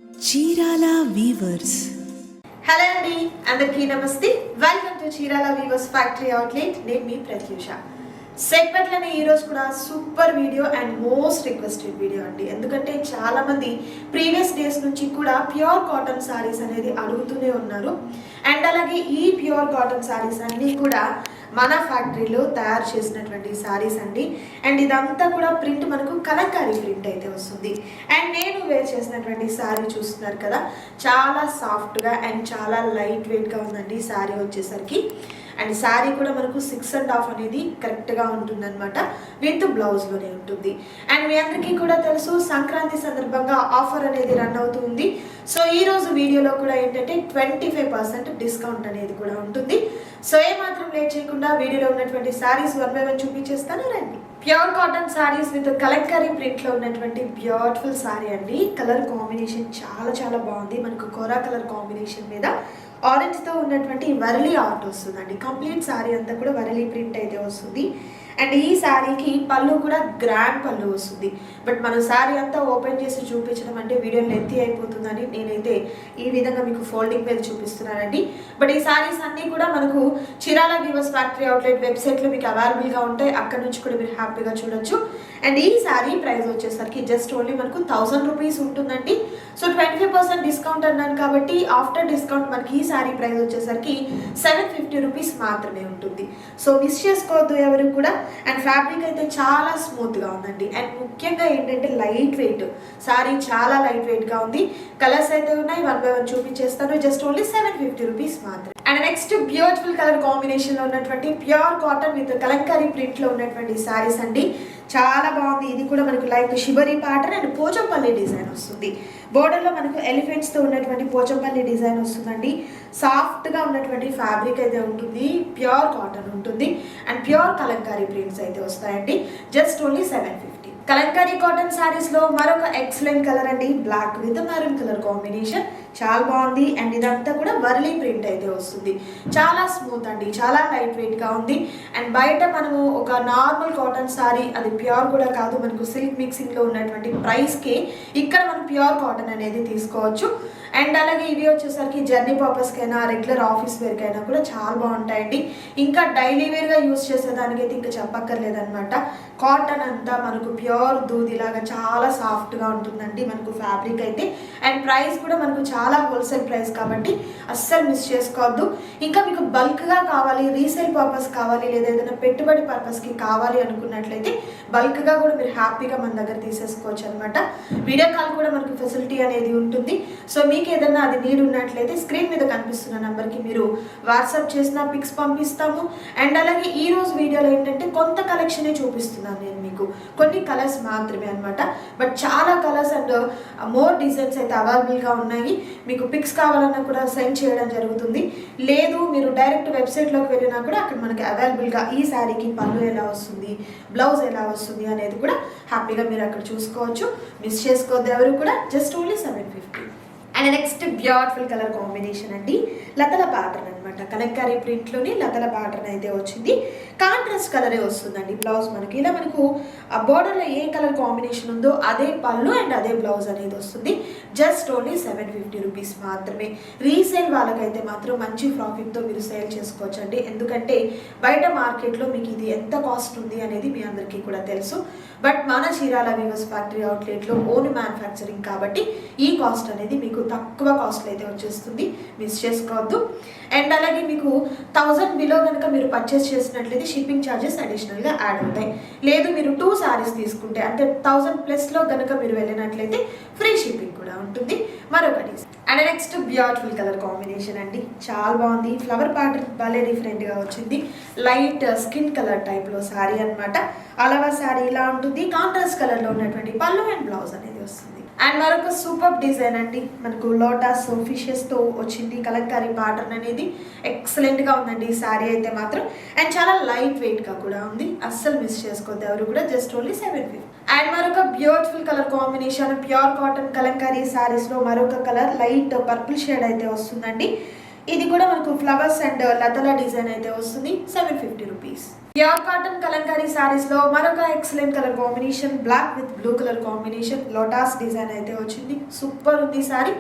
Chirala weavers. Hello అండి, అందరికీ నమస్తే. Welcome to Chirala weavers factory outlet. నేను మీ ప్రత్యూష. సెగ్మెంట్లోనే ఈరోజు కూడా super video and most requested video అండి. ఎందుకంటే చాలామంది ప్రీవియస్ డేస్ నుంచి కూడా ప్యూర్ కాటన్ శారీస్ అనేది అడుగుతూనే ఉన్నారు. అండ్ అలాగే ఈ ప్యూర్ కాటన్ శారీస్ అన్నీ కూడా మన ఫ్యాక్టరీలో తయారు చేసినటువంటి శారీస్ అండి. అండ్ ఇదంతా కూడా ప్రింట్ మనకు కలంకారీ ప్రింట్ అయితే వస్తుంది. అండ్ నేను వేర్ చేసినటువంటి శారీ చూస్తున్నారు కదా, చాలా సాఫ్ట్గా అండ్ చాలా లైట్ వెయిట్గా ఉందండి శారీ వచ్చేసరికి. అండ్ శారీ కూడా మనకు 6.5 అనేది కరెక్ట్గా ఉంటుందన్నమాట. విత్ బ్లౌజ్లోనే ఉంటుంది. అండ్ మీ అందరికీ కూడా తెలుసు, సంక్రాంతి సందర్భంగా ఆఫర్ అనేది రన్ అవుతుంది. సో ఈరోజు వీడియోలో కూడా ఏంటంటే 25% డిస్కౌంట్ అనేది కూడా ఉంటుంది. సో ఏమాత్రం లేట్ చేయకుండా వీడియోలో ఉన్నటువంటి శారీస్ 1 by 1 చూపించేస్తాను, రండి. Pure cotton saris with Kalamkari ప్రింట్లో ఉన్నటువంటి బ్యూటిఫుల్ శారీ అండి. కలర్ కాంబినేషన్ చాలా చాలా బాగుంది. మనకు కోరా కలర్ కాంబినేషన్ మీద ఆరెంజ్తో ఉన్నటువంటి వరలీ ఆర్ట్ వస్తుందండి. కంప్లీట్ శారీ అంతా కూడా వరలీ ప్రింట్ అయితే వస్తుంది. అండ్ ఈ శారీకి పళ్ళు కూడా గ్రాండ్ పళ్ళు వస్తుంది. బట్ మనం శారీ అంతా ఓపెన్ చేసి చూపించడం అంటే వీడియో లెంతీ అయిపోతుందని నేనైతే ఈ విధంగా మీకు ఫోల్డింగ్ మీద చూపిస్తున్నానండి. బట్ ఈ శారీస్ అన్నీ కూడా మనకు చీరాల వీవర్స్ ఫ్యాక్టరీ అవుట్లెట్ వెబ్సైట్లో మీకు అవైలబుల్గా ఉంటాయి. అక్కడ నుంచి కూడా మీరు హ్యాపీగా చూడొచ్చు. అండ్ ఈ శారీ ప్రైస్ వచ్చేసరికి జస్ట్ ఓన్లీ మనకు 1000 రూపీస్ ఉంటుందండి. సో 25% డిస్కౌంట్ అన్నాను కాబట్టి ఆఫ్టర్ డిస్కౌంట్ మనకి ఈ శారీ ప్రైస్ వచ్చేసరికి 750 రూపీస్ మాత్రమే ఉంటుంది. సో మిస్ చేసుకోవద్దు ఎవరు కూడా. అండ్ ఫ్యాబ్రిక్ అయితే చాలా స్మూత్గా ఉందండి. అండ్ ముఖ్యంగా ఏంటంటే లైట్ వెయిట్ శారీ, చాలా లైట్ వెయిట్గా ఉంది. కలర్స్ అయితే ఉన్నాయి, 1 by 1 చూపించేస్తాను. జస్ట్ ఓన్లీ 750 రూపీస్ మాత్రమే. అండ్ నెక్స్ట్ బ్యూటిఫుల్ కలర్ కాంబినేషన్లో ఉన్నటువంటి ప్యూర్ కాటన్ విత్ కలంకారీ ప్రింట్లో ఉన్నటువంటి శారీస్ అండి. చాలా బాగుంది. ఇది కూడా మనకు like shibori pattern and Pochampally design వస్తుంది. బోర్డర్లో మనకు ఎలిఫెంట్స్తో ఉన్నటువంటి పోచంపల్లి డిజైన్ వస్తుందండి. సాఫ్ట్గా ఉన్నటువంటి ఫ్యాబ్రిక్ అయితే ఉంటుంది. ప్యూర్ కాటన్ ఉంటుంది. అండ్ ప్యూర్ కలంకారీ ప్రింట్స్ అయితే వస్తాయండి. Just only 750. కలంకారీ కాటన్ శారీస్లో మరొక ఎక్సలెంట్ కలర్ అండి. Black with maroon colour combination చాలా బాగుంది. అండ్ ఇదంతా కూడా వర్లీ ప్రింట్ అయితే వస్తుంది. చాలా స్మూత్ అండి, చాలా లైట్ వెయిట్గా ఉంది. అండ్ బయట మనము ఒక నార్మల్ కాటన్ శారీ, అది ప్యూర్ కూడా కాదు, మనకు సిల్క్ మిక్సింగ్లో ఉన్నటువంటి ప్రైస్కి ఇక్కడ మనం ప్యూర్ కాటన్ అనేది తీసుకోవచ్చు. అండ్ అలాగే ఇవి వచ్చేసరికి జర్నీ పర్పస్కైనా రెగ్యులర్ ఆఫీస్ వేర్కైనా కూడా చాలా బాగుంటాయండి. ఇంకా డైలీ వేర్గా యూస్ చేసేదానికైతే ఇంకా చెప్పక్కర్లేదనమాట. కాటన్ అంతా మనకు ప్యూర్ దూదిలాగా చాలా సాఫ్ట్గా ఉంటుందండి మనకు ఫ్యాబ్రిక్ అయితే. అండ్ ప్రైస్ కూడా మనకు చాలా హోల్సేల్ ప్రైస్ కాబట్టి అస్సలు మిస్ చేసుకోవద్దు. ఇంకా మీకు బల్క్గా కావాలి, రీసేల్ పర్పస్ కావాలి, లేదా ఏదైనా పెట్టుబడి పర్పస్కి కావాలి అనుకున్నట్లయితే బల్క్గా కూడా మీరు హ్యాపీగా మన దగ్గర తీసేసుకోవచ్చు అనమాట. వీడియో కాల్ కూడా మనకు ఫెసిలిటీ అనేది ఉంటుంది. సో మీకు ఏదైనా అది నీడ్ ఉన్నట్లయితే స్క్రీన్ మీద కనిపిస్తున్న నెంబర్కి మీరు వాట్సాప్ చేసిన పిక్స్ పంపిస్తాము. అండ్ అలాగే ఈ రోజు వీడియోలో ఏంటంటే కొంత కలెక్షనే చూపిస్తున్నాను నేను మీకు, కొన్ని కలర్స్ మాత్రమే అనమాట. బట్ చాలా కలర్స్ అండ్ మోర్ డిజైన్స్ అయితే అవైలబుల్గా ఉన్నాయి. మీకు పిక్స్ కావాలన్నా కూడా సెండ్ చేయడం జరుగుతుంది. లేదు మీరు డైరెక్ట్ వెబ్సైట్లోకి వెళ్ళినా కూడా అక్కడ మనకి అవైలబుల్గా ఈ శారీకి పళ్ళు ఎలా వస్తుంది, బ్లౌజ్ ఎలా వస్తుంది అనేది కూడా హ్యాపీగా మీరు అక్కడ చూసుకోవచ్చు. మిస్ చేసుకోవద్దు ఎవరు కూడా. Just only 750. And next beautiful colour combination అండి. లతల ప్యాటర్న్ అనమాట. కలంకారీ ప్రింట్లోని లతల ప్యాటర్న్ అయితే వచ్చింది. కాంట్రాస్ట్ కలరే వస్తుందండి బ్లౌజ్ మనకి. ఇలా మనకు ఆ బోర్డర్లో ఏ కలర్ కాంబినేషన్ ఉందో అదే పళ్ళు అండ్ అదే బ్లౌజ్ అనేది వస్తుంది. జస్ట్ ఓన్లీ 750 రూపీస్ మాత్రమే. రీసేల్ వాళ్ళకైతే మాత్రం మంచి ప్రాఫిట్తో మీరు సేల్ చేసుకోవచ్చు అండి. ఎందుకంటే బయట మార్కెట్లో మీకు ఇది ఎంత కాస్ట్ ఉంది అనేది మీ అందరికీ కూడా తెలుసు. బట్ మన చీరాల వీవర్స్ ఫ్యాక్టరీ అవుట్లెట్లో ఓన్ మ్యానుఫ్యాక్చరింగ్ కాబట్టి ఈ కాస్ట్ అనేది మీకు తక్కువ కాస్ట్లో అయితే వచ్చేస్తుంది. మిస్ చేసుకోవద్దు. అండ్ అలాగే మీకు 1000 బిలో కనుక మీరు పర్చేస్ చేసినట్లయితే షిప్పింగ్ ఛార్జెస్ అడిషనల్గా యాడ్ అవుతాయి. లేదు మీరు 2 శారీస్ తీసుకుంటే అంటే 1000+ కనుక మీరు వెళ్ళినట్లయితే ఫ్రీ షిప్పింగ్ కూడా ఉంటుంది. మరొకటి and next beautiful colour combination అండి. చాలా బాగుంది. ఫ్లవర్ ప్యాటర్న్ భలే డిఫరెంట్గా వచ్చింది. లైట్ స్కిన్ కలర్ టైప్లో శారీ అనమాట. అలవా శారీ ఇలా ఉంటుంది. కాంట్రాస్ట్ కలర్లో ఉన్నటువంటి పళ్ళు అండ్ బ్లౌజ్ అనేది వస్తుంది. అండ్ మరొక సూపర్ డిజైన్ అండి. మనకు లోటస్ ఫిషెస్తో వచ్చింది కలంకారీ ప్యాటర్న్ అనేది. ఎక్సలెంట్గా ఉందండి ఈ శారీ అయితే మాత్రం. అండ్ చాలా లైట్ వెయిట్గా కూడా ఉంది. అస్సలు మిస్ చేసుకోవద్దు ఎవరు కూడా. Just only 750. అండ్ మరొక beautiful colour combination pure cotton Kalamkari శారీస్లో మరొక కలర్ లైట్ పర్పుల్ షేడ్ అయితే వస్తుందండి. ఇది కూడా మనకు ఫ్లవర్స్ అండ్ లతల డిజైన్ అయితే వస్తుంది 750 rupees. Pure cotton Kalamkari saris లో మరొక excellent colour combination, black with blue colour combination, lotus design అయితే వచ్చింది. సూపర్ ఉంది సారీ,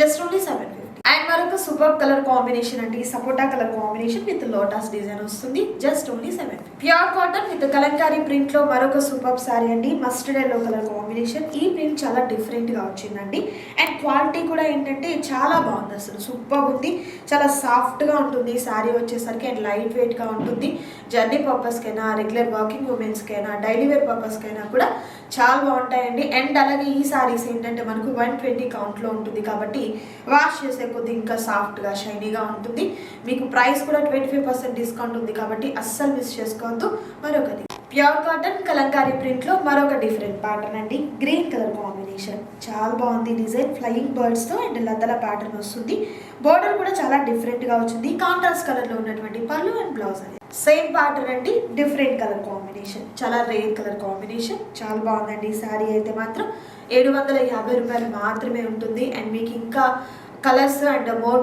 జస్ట్ ఓన్లీ 750. అండ్ మరొక సూపర్ కలర్ కాంబినేషన్ అండి, సపోటా colour combination with lotus design వస్తుంది, just only 750. Pure cotton with Kalamkari print లో మరొక సూపర్ సారీ అండి, మస్టర్డ్ ఎల్లో కలర్ కాంబినేషన్. ఈ ప్రింట్ చాలా డిఫరెంట్ గా వచ్చిందండి అండ్ క్వాలిటీ కూడా ఏంటంటే చాలా బాగుంది, అసలు సూపర్ ఉంది. చాలా సాఫ్ట్ గా ఉంటుంది సారీ వచ్చేసరికి అండ్ లైట్ వెయిట్ గా ఉంటుంది. జర్నీ పర్పస్ కైనా, రెగ్యులర్ వర్కింగ్ ఉమెన్స్ కైనా, డైలీ వేర్ పర్పస్ కైనా కూడా చాలా బాగుంటాయండి. అండ్ అలాగే ఈ సారీస్ ఏంటంటే మనకు 120 కౌంట్ లో ఉంటుంది కాబట్టి వాష్ చేసే కొద్ది ఇంకా సాఫ్ట్ గా షైనీగా ఉంటుంది. మీకు ప్రైస్ కూడా 25% డిస్కౌంట్ ఉంది కాబట్టి అస్సలు మిస్ చేసుకోవద్దు. మరొకటి ప్యూర్ కాటన్ కలంకారీ ప్రింట్ లో మరొక డిఫరెంట్ ప్యాటర్న్ అండి, గ్రీన్ కలర్ కాంబినేషన్. చాలా బాగుంది డిజైన్, ఫ్లయింగ్ బర్డ్స్ తో అండ్ లతల ప్యాటర్న్ వస్తుంది. బోర్డర్ కూడా చాలా డిఫరెంట్ గా వచ్చింది. కాంట్రాస్ట్ కలర్ లో ఉన్నటువంటి పళ్ళు అండ్ బ్లౌజ్ అనేది సేమ్ ప్యాటర్న్ అండి, డిఫరెంట్ కలర్ కాంబినేషన్, చాలా రేర్ కలర్ కాంబినేషన్. చాలా బాగుందండి ఈ శారీ అయితే మాత్రం 750 రూపాయలు మాత్రమే ఉంటుంది. అండ్ మీకు ఇంకా కలర్స్ అండ్ మోర్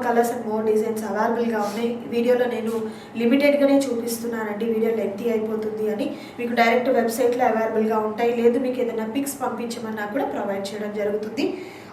డిజైన్స్ అవైలబుల్గా ఉన్నాయి. వీడియోలో నేను లిమిటెడ్గానే చూపిస్తున్నానండి, వీడియో లెంతీ అయిపోతుంది అని. మీకు డైరెక్ట్ వెబ్సైట్లో అవైలబుల్గా ఉంటాయి, లేదు మీకు ఏదైనా పిక్స్ పంపించమన్నా కూడా ప్రొవైడ్ చేయడం జరుగుతుంది.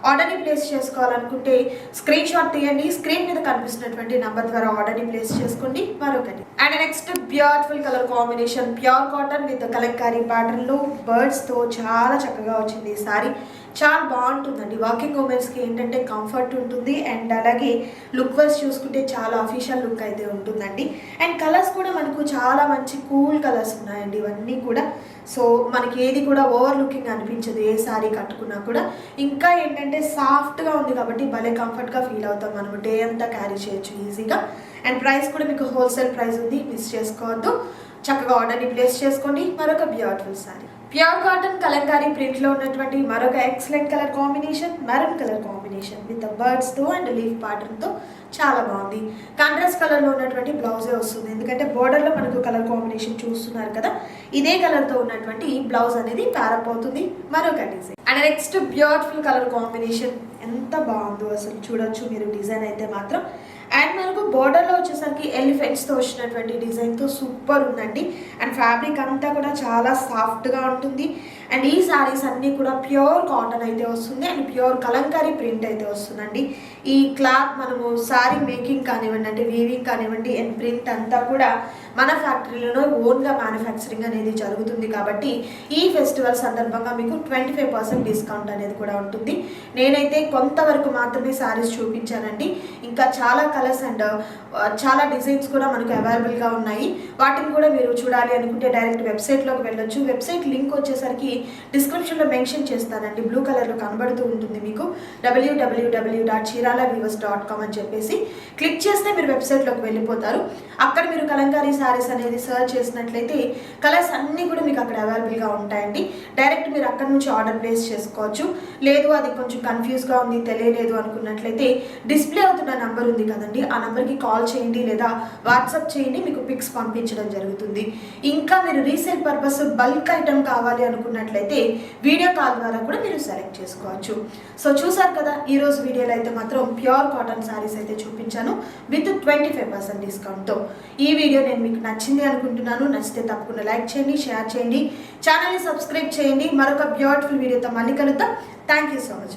ఆర్డర్ని ప్లేస్ చేసుకోవాలనుకుంటే స్క్రీన్ షాట్ తీయండి, స్క్రీన్ మీద కనిపిస్తున్నటువంటి నంబర్ ద్వారా ఆర్డర్ని ప్లేస్ చేసుకోండి. మరొకటి and next beautiful colour combination, pure cotton with Kalamkari pattern లో బర్డ్స్ తో చాలా చక్కగా వచ్చింది ఈ సారీ. చాలా బాగుంటుందండి, వాకింగ్ ఉమెన్స్కి ఏంటంటే కంఫర్ట్ ఉంటుంది అండ్ అలాగే లుక్ వైజ్ చూసుకుంటే చాలా అఫీషియల్ లుక్ అయితే ఉంటుందండి. అండ్ కలర్స్ కూడా మనకు చాలా మంచి కూల్ కలర్స్ ఉన్నాయండి ఇవన్నీ కూడా. సో మనకి ఏది కూడా ఓవర్ లుకింగ్ అనిపించదు ఏ సారీ కట్టుకున్నా కూడా. ఇంకా ఏంటంటే సాఫ్ట్గా ఉంది కాబట్టి భలే కంఫర్ట్గా ఫీల్ అవుతాం, మనం డే అంతా క్యారీ చేయొచ్చు ఈజీగా. అండ్ ప్రైస్ కూడా మీకు హోల్సేల్ ప్రైస్ ఉంది, మిస్ చేసుకోవద్దు. చక్కగా ఆర్డర్ని ప్లేస్ చేసుకోండి. మరొక beautiful sorry, pure cotton Kalamkari print లో ఉన్నటువంటి మరొక excellent colour combination, maroon colour combination with birds తో అండ్ లీఫ్ ప్యాటర్న్ తో చాలా బాగుంది. కాంట్రాస్ట్ కలర్ లో ఉన్నటువంటి బ్లౌజే వస్తుంది, ఎందుకంటే బోర్డర్ లో మనకు కలర్ కాంబినేషన్ చూస్తున్నారు కదా, ఇదే కలర్ తో ఉన్నటువంటి బ్లౌజ్ అనేది ప్యారప్ అవుతుంది. మరొక design and next beautiful colour combination, ఎంత బాగుందో అసలు చూడొచ్చు మీరు డిజైన్ అయితే మాత్రం. అండ్ మనకు బోర్డర్లో వచ్చేసరికి ఎలిఫెంట్స్తో వచ్చినటువంటి డిజైన్తో సూపర్ ఉందండి. అండ్ ఫ్యాబ్రిక్ అంతా కూడా చాలా సాఫ్ట్గా ఉంటుంది. అండ్ ఈ శారీస్ అన్నీ కూడా ప్యూర్ కాటన్ అయితే వస్తుంది అండ్ ప్యూర్ కలంకారీ ప్రింట్ అయితే వస్తుందండి. ఈ క్లాత్ మనము శారీ మేకింగ్ కానివ్వండి, అంటే వీవింగ్ కానివ్వండి, అండ్ ప్రింట్ అంతా కూడా మన ఫ్యాక్టరీలోనే ఓన్గా మ్యానుఫ్యాక్చరింగ్ అనేది జరుగుతుంది కాబట్టి ఈ ఫెస్టివల్ సందర్భంగా మీకు 25% డిస్కౌంట్ అనేది కూడా ఉంటుంది. నేనైతే కొంతవరకు మాత్రమే శారీస్ చూపించానండి, ఇంకా చాలా కలర్స్ అండ్ చాలా డిజైన్స్ కూడా మనకు అవైలబుల్గా ఉన్నాయి. వాటిని కూడా మీరు చూడాలి అనుకుంటే డైరెక్ట్ వెబ్సైట్లోకి వెళ్ళొచ్చు. వెబ్సైట్ లింక్ వచ్చేసరికి డిస్క్రిప్షన్లో మెన్షన్ చేస్తానండి, బ్లూ కలర్లో కనబడుతూ ఉంటుంది మీకు, www.chiralaweavers.com అని చెప్పేసి క్లిక్ చేస్తే మీరు వెబ్సైట్లోకి వెళ్ళిపోతారు. అక్కడ మీరు కలంకారీ శారీస్ అనేది సర్చ్ చేసినట్లయితే కలర్స్ అన్నీ కూడా మీకు అక్కడ అవైలబుల్గా ఉంటాయండి. డైరెక్ట్ మీరు అక్కడ నుంచి ఆర్డర్ ప్లేస్ చేసుకోవచ్చు. లేదు అది కొంచెం కన్ఫ్యూజ్గా ఉంది, తెలియలేదు అనుకున్నట్లయితే డిస్ప్లే అవుతున్న నంబర్ ఉంది కదండి, ఆ నెంబర్కి కాల్ చేయండి లేదా వాట్సాప్ చేయండి, మీకు పిక్స్ పంపించడం జరుగుతుంది. ఇంకా మీరు రీసేల్ పర్పస్ బల్క్ ఐటమ్ కావాలి అనుకున్నట్లయితే వీడియో కాల్ ద్వారా కూడా మీరు సెలెక్ట్ చేసుకోవచ్చు. సో చూసారు కదా, ఈరోజు వీడియోలో అయితే మాత్రం ప్యూర్ కాటన్ శారీస్ అయితే చూపించాను విత్ 25% డిస్కౌంట్తో. ఈ వీడియో నేను మీకు నచ్చింది అనుకుంటున్నాను. నచ్చితే తప్పకుండా లైక్ చేయండి, షేర్ చేయండి, ఛానల్ని సబ్స్క్రైబ్ చేయండి. మరొక బ్యూటిఫుల్ వీడియోతో మళ్ళీ కలుద్దాం. Thank you so much.